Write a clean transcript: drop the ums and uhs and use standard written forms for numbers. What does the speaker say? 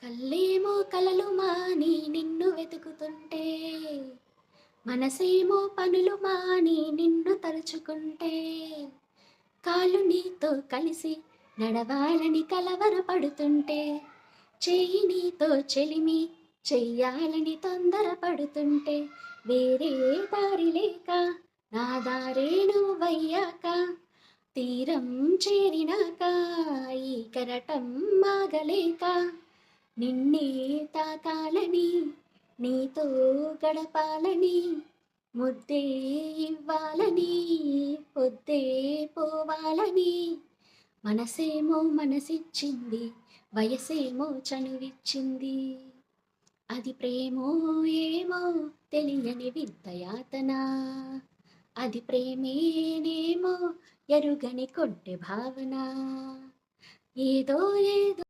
కళ్ళేమో కలలు మాని నిన్ను వెతుకుతుంటే, మనసేమో పనులు మాని నిన్ను తలుచుకుంటే, కాళ్ళు నీతో కలిసి నడవాలని కలవరపడుతుంటే, చెయ్యి నీతో చెలిమి చెయ్యాలని తొందరపడుతుంటే, వేరే దారి లేక నా దారే నువ్వయ్యాక, తీరం చేరినాక ఈ కెరటం ఆగలేక, నిన్నే తాకాలని నీతో గడపాలని, ముద్దే ఇవ్వాలని పొద్దే పోవాలని, మనసేమో మనసిచ్చింది వయసేమో చనువిచ్చింది, అది ప్రేమో ఏమో తెలియని వింత యాతన, అది ప్రేమేనేమో ఎరుగని కొంటె భావన, ఏదో ఏదో